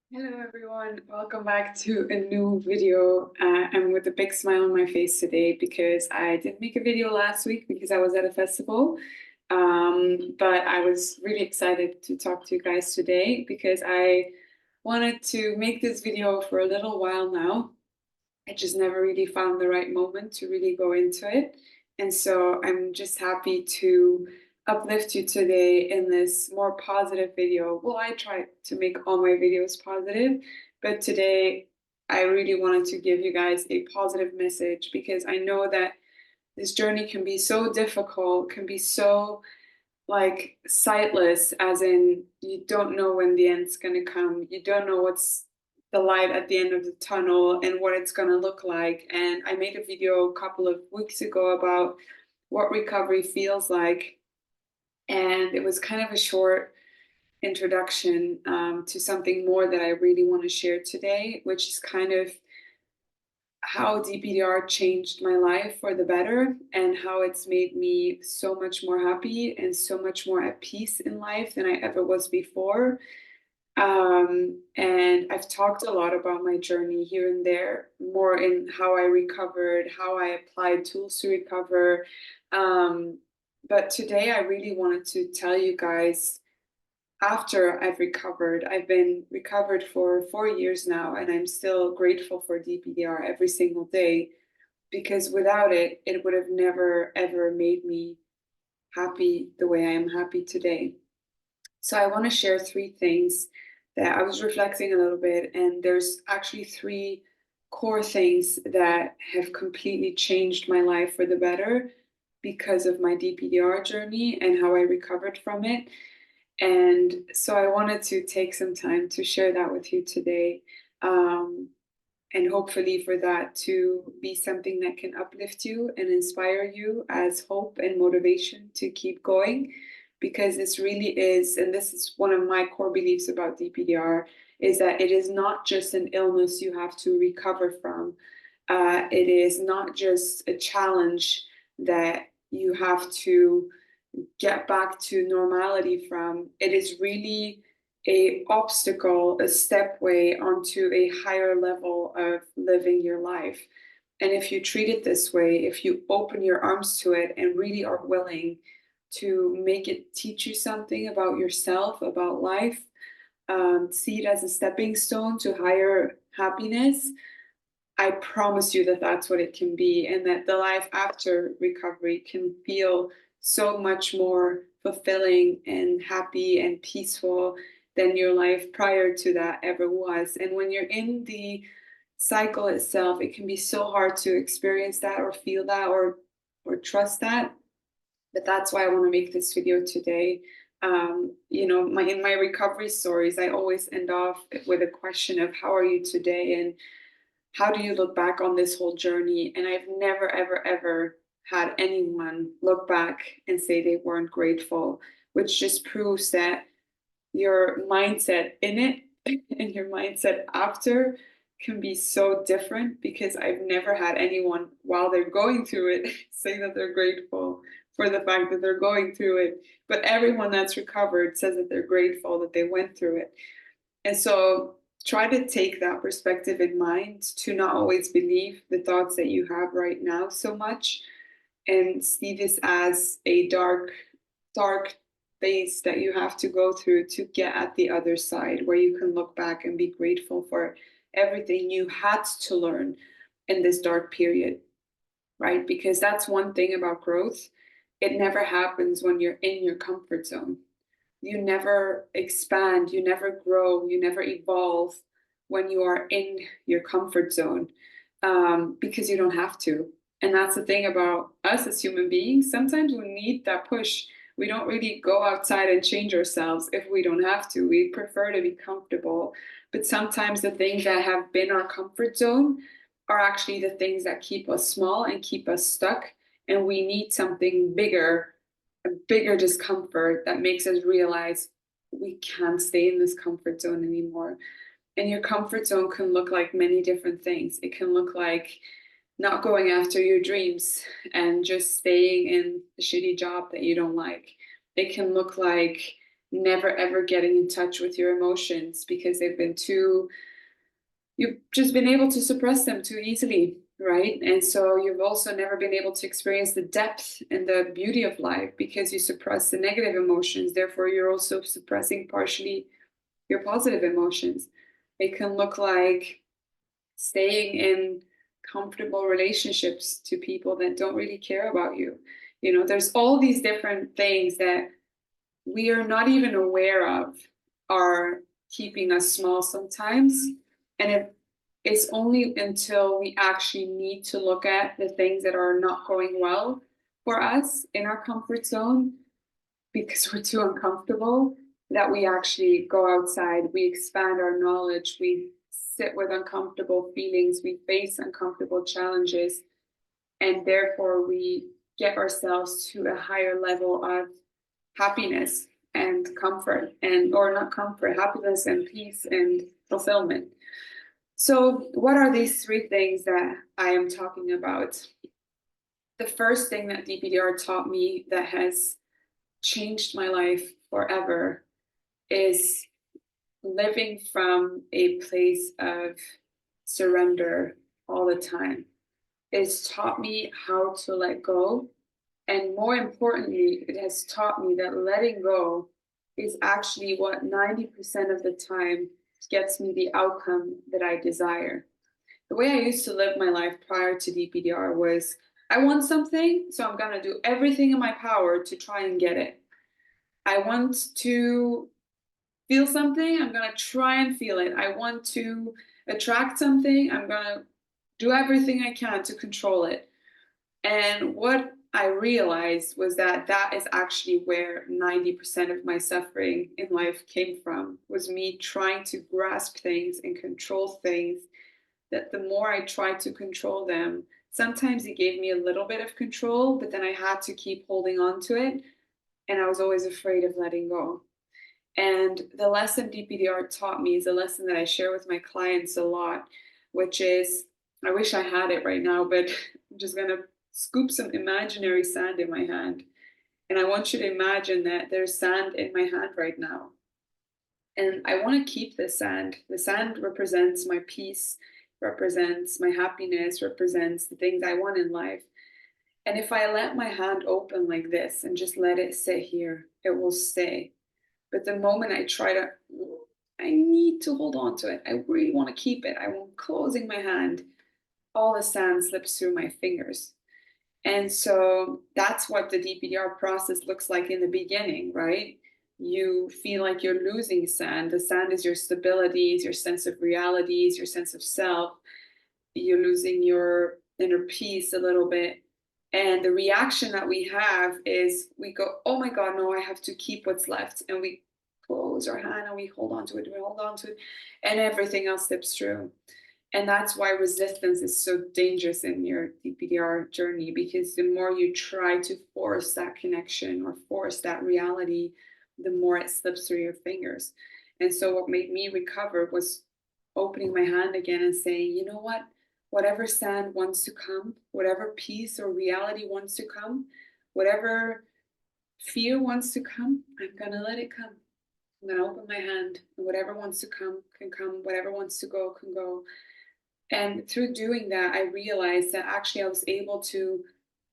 Hello everyone, welcome back to a new video. I'm with a big smile on my face today because I didn't make a video last week because I was at a festival. But I was really excited to talk to you guys today because I wanted to make this video for a little while now. I just never really found the right moment to really go into it. And so I'm just happy to uplift you today in this more positive video. Well, I try to make all my videos positive, but today I really wanted to give you guys a positive message because I know that this journey can be so difficult, can be so like sightless, as in you don't know when the end's gonna come. You don't know what's the light at the end of the tunnel and what it's gonna look like. And I made a video a couple of weeks ago about what recovery feels like. And it was kind of a short introduction to something more that I really want to share today, which is kind of how DPDR changed my life for the better and how it's made me so much more happy and so much more at peace in life than I ever was before. And I've talked a lot about my journey here and there, more in how I recovered, how I applied tools to recover. But today I really wanted to tell you guys after I've recovered. I've been recovered for 4 years now, and I'm still grateful for DPDR every single day because without it, it would have never ever made me happy the way I am happy today. So I want to share three things that I was reflecting a little bit, and there's actually three core things that have completely changed my life for the better because of my DPDR journey and how I recovered from it. And so I wanted to take some time to share that with you today. Um, and hopefully for that to be something that can uplift you and inspire you as hope and motivation to keep going. Because this really is, and this is one of my core beliefs about DPDR, is that it is not just an illness you have to recover from. It is not just a challenge that you have to get back to normality from. It is really a obstacle, a stepway onto a higher level of living your life. And if you treat it this way, if you open your arms to it and really are willing to make it teach you something about yourself, about life, see it as a stepping stone to higher happiness, I promise you that that's what it can be, and that the life after recovery can feel so much more fulfilling and happy and peaceful than your life prior to that ever was. And when you're in the cycle itself, it can be so hard to experience that or feel that or trust that. But that's why I want to make this video today. In my recovery stories, I always end off with a question of how are you today, and how do you look back on this whole journey? And I've never, ever, ever had anyone look back and say they weren't grateful, which just proves that your mindset in it and your mindset after can be so different, because I've never had anyone while they're going through it say that they're grateful for the fact that they're going through it. But everyone that's recovered says that they're grateful that they went through it. And so try to take that perspective in mind, to not always believe the thoughts that you have right now so much, and see this as a dark phase that you have to go through to get at the other side, where you can look back and be grateful for everything you had to learn in this dark period, right? Because that's one thing about growth. It never happens when you're in your comfort zone. You never expand, you never grow, you never evolve when you are in your comfort zone, because you don't have to. And that's the thing about us as human beings. Sometimes we need that push. We don't really go outside and change ourselves if we don't have to. We prefer to be comfortable. But sometimes the things that have been our comfort zone are actually the things that keep us small and keep us stuck. And we need something bigger, a bigger discomfort that makes us realize we can't stay in this comfort zone anymore. And your comfort zone can look like many different things. It can look like not going after your dreams and just staying in a shitty job that you don't like. It can look like never ever getting in touch with your emotions because they've been too, you've just been able to suppress them too easily, right? And so you've also never been able to experience the depth and the beauty of life because you suppress the negative emotions. Therefore, you're also suppressing partially your positive emotions. It can look like staying in comfortable relationships to people that don't really care about you. You know, there's all these different things that we are not even aware of are keeping us small sometimes. And it's only until we actually need to look at the things that are not going well for us in our comfort zone because we're too uncomfortable that we actually go outside, we expand our knowledge, we sit with uncomfortable feelings, we face uncomfortable challenges, and therefore we get ourselves to a higher level of happiness and comfort, and or not comfort, happiness and peace and fulfillment. So what are these three things that I am talking about? The first thing that DPDR taught me that has changed my life forever is living from a place of surrender all the time. It's taught me how to let go. And more importantly, it has taught me that letting go is actually what 90% of the time gets me the outcome that I desire. The way I used to live my life prior to DPDR was I want something, so I'm going to do everything in my power to try and get it. I want to feel something, I'm going to try and feel it. I want to attract something, I'm going to do everything I can to control it. And what I realized was that that is actually where 90% of my suffering in life came from, was me trying to grasp things and control things, that the more I tried to control them, sometimes it gave me a little bit of control, but then I had to keep holding on to it. And I was always afraid of letting go. And the lesson DPDR taught me is a lesson that I share with my clients a lot, which is I wish I had it right now, but I'm just going to scoop some imaginary sand in my hand. And I want you to imagine that there's sand in my hand right now. And I want to keep the sand. The sand represents my peace, represents my happiness, represents the things I want in life. And if I let my hand open like this and just let it sit here, it will stay. But the moment I try to, I need to hold on to it. I really want to keep it. I'm closing my hand. All the sand slips through my fingers. And so that's what the DPDR process looks like in the beginning, right? You feel like you're losing sand. The sand is your stability, is your sense of reality, is your sense of self. You're losing your inner peace a little bit. And the reaction that we have is we go, oh my God, no, I have to keep what's left. And we close our hand and we hold on to it, we hold on to it, and everything else slips through. And that's why resistance is so dangerous in your DPDR journey, because the more you try to force that connection or force that reality, the more it slips through your fingers. And so what made me recover was opening my hand again and saying, you know what? Whatever sand wants to come, whatever peace or reality wants to come, whatever fear wants to come, I'm going to let it come. I'm going to open my hand, and whatever wants to come can come, whatever wants to go can go. And through doing that, I realized that actually I was able to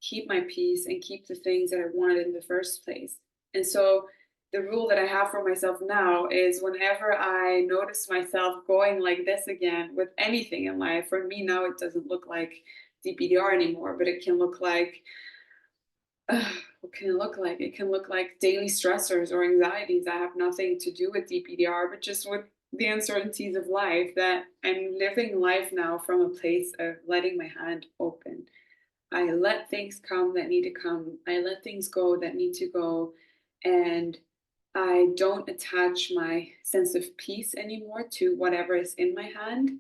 keep my peace and keep the things that I wanted in the first place. And so the rule that I have for myself now is whenever I notice myself going like this again with anything in life, for me now it doesn't look like DPDR anymore, but it can look like, what can it look like? It can look like daily stressors or anxieties that have nothing to do with DPDR, but just with the uncertainties of life, that I'm living life now from a place of letting my hand open. I let things come that need to come. I let things go that need to go. And I don't attach my sense of peace anymore to whatever is in my hand,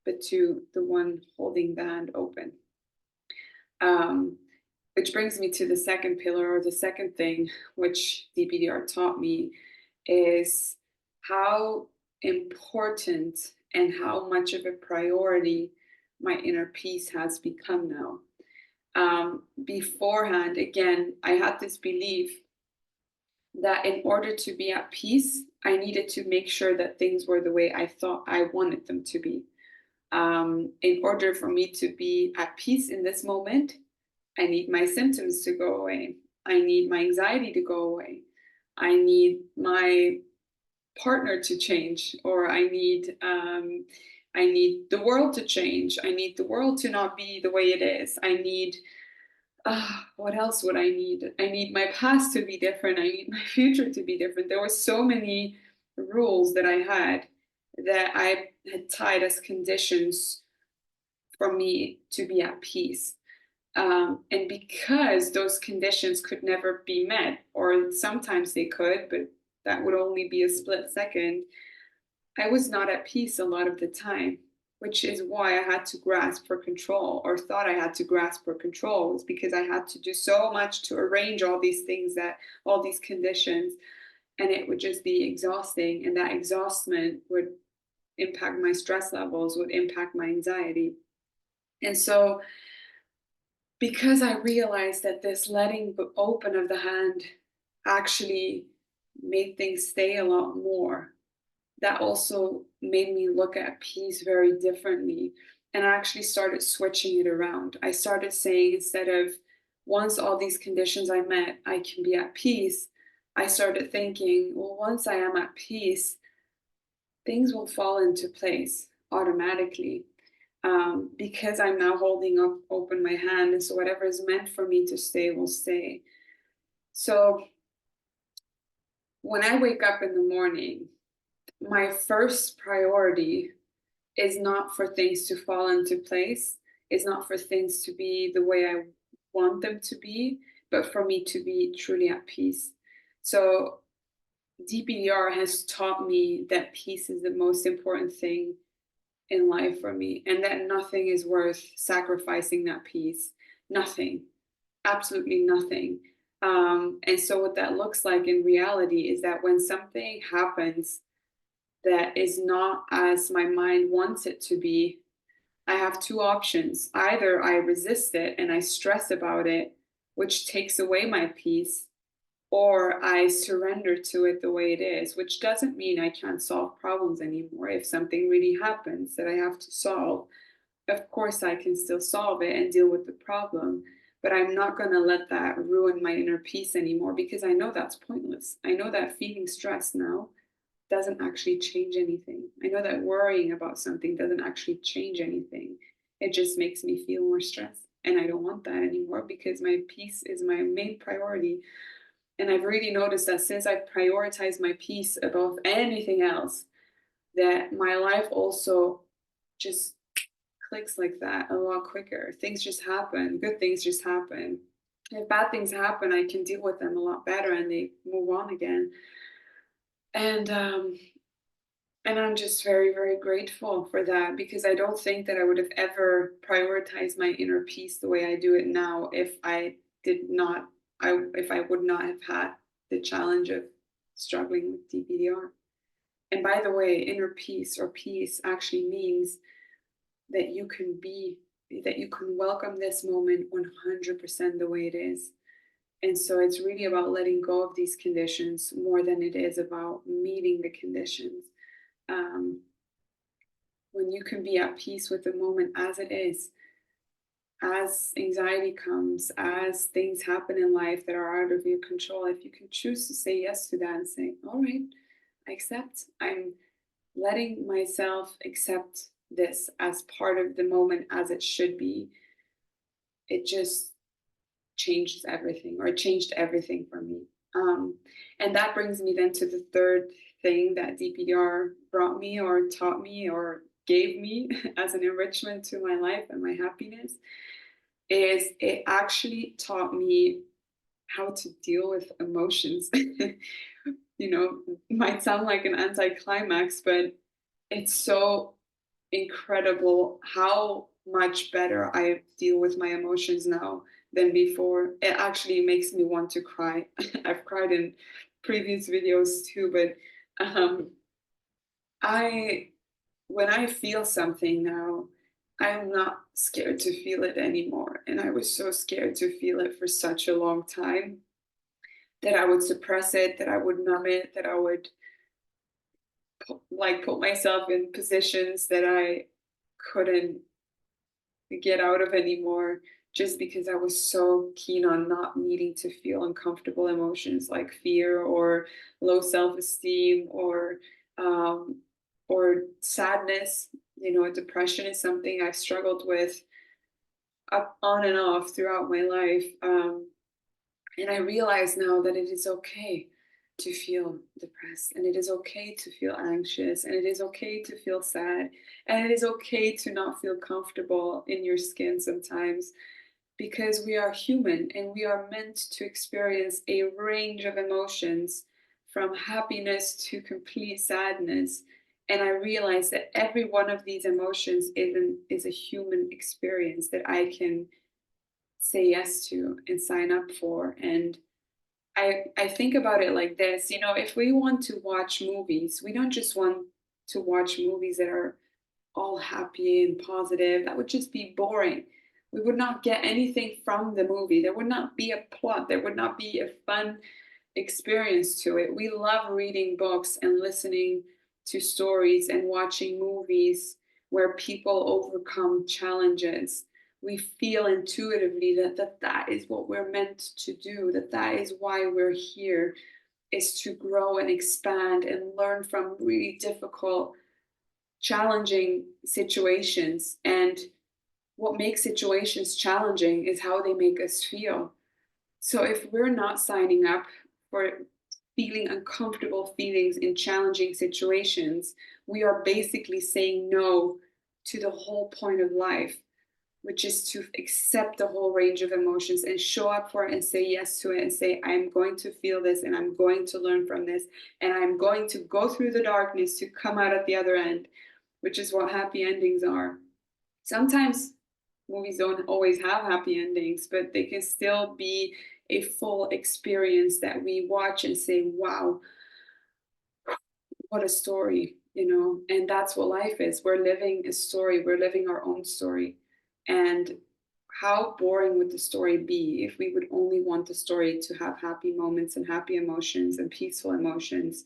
but to the one holding the hand open. Um, which brings me to the second pillar, or the second thing which DPDR taught me, is how important and how much of a priority my inner peace has become now. Beforehand, again, I had this belief that in order to be at peace, I needed to make sure that things were the way I thought I wanted them to be. In order for me to be at peace in this moment, I need my symptoms to go away. I need my anxiety to go away. I need my partner to change, or I need the world to change. I need the world to not be the way it is. I need what else would I need? I need my past to be different. I need my future to be different. There were so many rules that I had tied as conditions for me to be at peace. And because those conditions could never be met, or sometimes they could, but that would only be a split second, I was not at peace a lot of the time, which is why I had to grasp for control, or thought I had to grasp for control, was because I had to do so much to arrange all these things, that all these conditions, and it would just be exhausting. And that exhaustion would impact my stress levels, would impact my anxiety. And so, because I realized that this letting open of the hand actually made things stay a lot more, that also made me look at peace very differently. And I actually started switching it around. I started saying, instead of once all these conditions I met, I can be at peace, I started thinking, well, once I am at peace, things will fall into place automatically, because I'm now holding up open my hand. And so whatever is meant for me to stay will stay. So when I wake up in the morning, my first priority is not for things to fall into place, is not for things to be the way I want them to be, but for me to be truly at peace. So DPDR has taught me that peace is the most important thing in life for me, and that nothing is worth sacrificing that peace. Nothing, absolutely nothing. And so, what that looks like in reality is that when something happens that is not as my mind wants it to be, I have two options. Either I resist it and I stress about it, which takes away my peace, or I surrender to it the way it is, which doesn't mean I can't solve problems anymore. If something really happens that I have to solve, of course I can still solve it and deal with the problem. But I'm not going to let that ruin my inner peace anymore, because I know that's pointless. I know that feeling stressed now doesn't actually change anything. I know that worrying about something doesn't actually change anything. It just makes me feel more stressed. And I don't want that anymore, because my peace is my main priority. And I've really noticed that since I prioritize my peace above anything else, that my life also just clicks like that a lot quicker. Things just happen, good things just happen. If bad things happen, I can deal with them a lot better and they move on again. And and I'm just very, very grateful for that, because I don't think that I would have ever prioritized my inner peace the way I do it now if I did not, if I would not have had the challenge of struggling with DPDR. And by the way, inner peace, or peace, actually means that you can be, that you can welcome this moment 100% the way it is. And so it's really about letting go of these conditions more than it is about meeting the conditions. Um, when you can be at peace with the moment as it is, as anxiety comes, as things happen in life that are out of your control, if you can choose to say yes to that and say, all right, I accept, I'm letting myself accept this as part of the moment as it should be, it just changes everything, or it changed everything for me. And that brings me then to the third thing that DPDR brought me, or taught me, or gave me as an enrichment to my life and my happiness, is it actually taught me how to deal with emotions. Might sound like an anticlimax, but it's so incredible how much better I deal with my emotions now than before. It actually makes me want to cry. I've cried in previous videos too, but I when I feel something now, I'm not scared to feel it anymore. And I was so scared to feel it for such a long time. that I would suppress it, that I would numb it, that I would put myself in positions that I couldn't get out of anymore, just because I was so keen on not needing to feel uncomfortable emotions like fear or low self-esteem um, or sadness. You know, depression is something I've struggled with up on and off throughout my life. And I realize now that it is okay to feel depressed, and it is okay to feel anxious, and it is okay to feel sad, and it is okay to not feel comfortable in your skin sometimes, because we are human and we are meant to experience a range of emotions from happiness to complete sadness. And I realize that every one of these emotions is a human experience that I can say yes to and sign up for. And I think about it like this, you know, if we want to watch movies, we don't just want to watch movies that are all happy and positive. That would just be boring. We would not get anything from the movie. There would not be a plot. There would not be a fun experience to it. We love reading books and listening to stories and watching movies where people overcome challenges. We feel intuitively that is what we're meant to do, that is why we're here, is to grow and expand and learn from really difficult, challenging situations. And what makes situations challenging is how they make us feel. So if we're not signing up for feeling uncomfortable feelings in challenging situations, we are basically saying no to the whole point of life, which is to accept the whole range of emotions and show up for it and say yes to it and say, I'm going to feel this and I'm going to learn from this and I'm going to go through the darkness to come out at the other end, which is what happy endings are. Sometimes movies don't always have happy endings, but they can still be a full experience that we watch and say, wow, what a story, you know? And that's what life is. We're living a story, we're living our own story. And how boring would the story be if we would only want the story to have happy moments and happy emotions and peaceful emotions?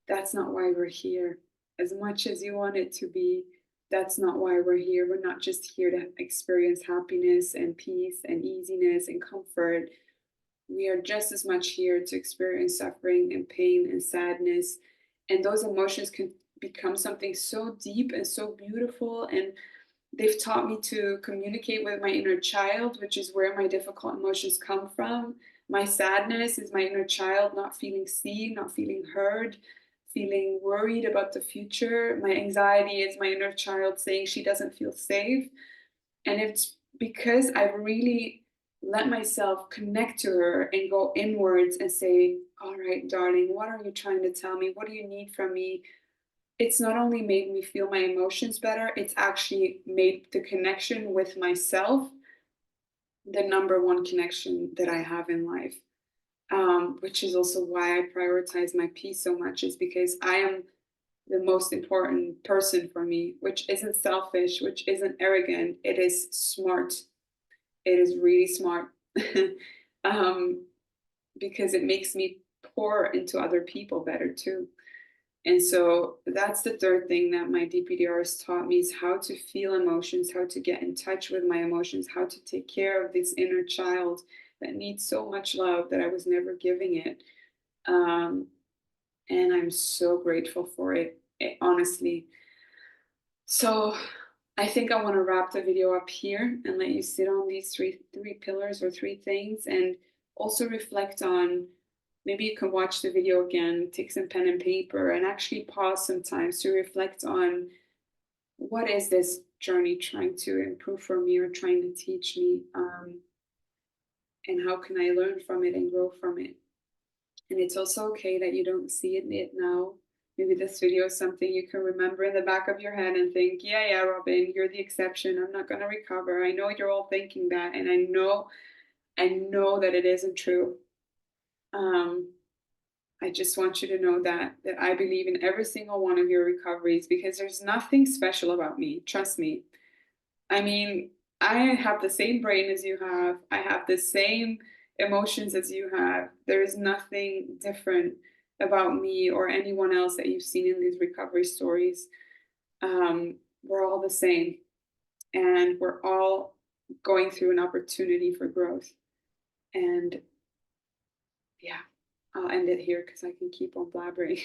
That's not why we're here. As much as you want it to be, that's not why we're here. We're not just here to experience happiness and peace and easiness and comfort. We are just as much here to experience suffering and pain and sadness. And those emotions can become something so deep and so beautiful. And they've taught me to communicate with my inner child, which is where my difficult emotions come from. My sadness is my inner child not feeling seen, not feeling heard, feeling worried about the future. My anxiety is my inner child saying she doesn't feel safe. And it's because I've really let myself connect to her and go inwards and say, all right, darling, what are you trying to tell me? What do you need from me? It's not only made me feel my emotions better, it's actually made the connection with myself the number one connection that I have in life. Which is also why I prioritize my peace so much, is because I am the most important person for me, which isn't selfish, which isn't arrogant. It is smart. It is really smart. um, because it makes me pour into other people better too. And so that's the third thing that my DPDR has taught me, is how to feel emotions, how to get in touch with my emotions, how to take care of this inner child that needs so much love that I was never giving it. Um, and I'm so grateful for it, honestly. So I think I want to wrap the video up here and let you sit on these three pillars or three things, and also reflect on, maybe you can watch the video again, take some pen and paper and actually pause sometimes to reflect on, what is this journey trying to improve for me or trying to teach me, and how can I learn from it and grow from it. And it's also okay that you don't see it now. Maybe this video is something you can remember in the back of your head and think, yeah, Robin, you're the exception. I'm not going to recover. I know you're all thinking that. And I know that it isn't true. Um, I just want you to know that I believe in every single one of your recoveries, because there's nothing special about me. Trust me. I mean, I have the same brain as you have. I have the same emotions as you have. There is nothing different about me or anyone else that you've seen in these recovery stories. We're all the same, and we're all going through an opportunity for growth. And yeah, I'll end it here because I can keep on blabbering.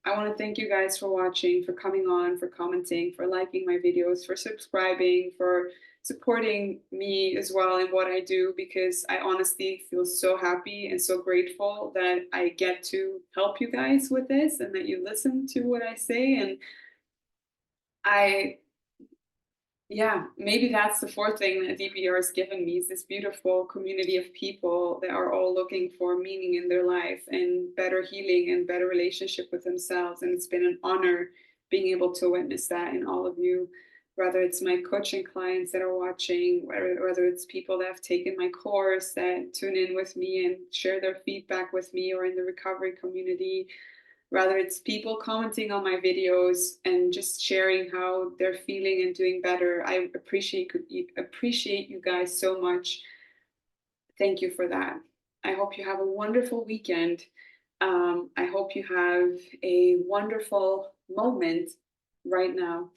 I want to thank you guys for watching, for coming on, for commenting, for liking my videos, for subscribing, for supporting me as well in what I do, because I honestly feel so happy and so grateful that I get to help you guys with this and that you listen to what I say. And I yeah, maybe that's the fourth thing that DPDR has given me, is this beautiful community of people that are all looking for meaning in their life and better healing and better relationship with themselves. And it's been an honor being able to witness that in all of you, whether it's my coaching clients that are watching, whether it's people that have taken my course that tune in with me and share their feedback with me, or in the recovery community, whether it's people commenting on my videos and just sharing how they're feeling and doing better. I appreciate you guys so much. Thank you for that. I hope you have a wonderful weekend. I hope you have a wonderful moment right now.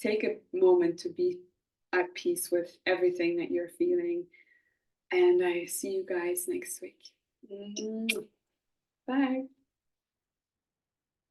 Take a moment to be at peace with everything that you're feeling. And I see you guys next week. Bye.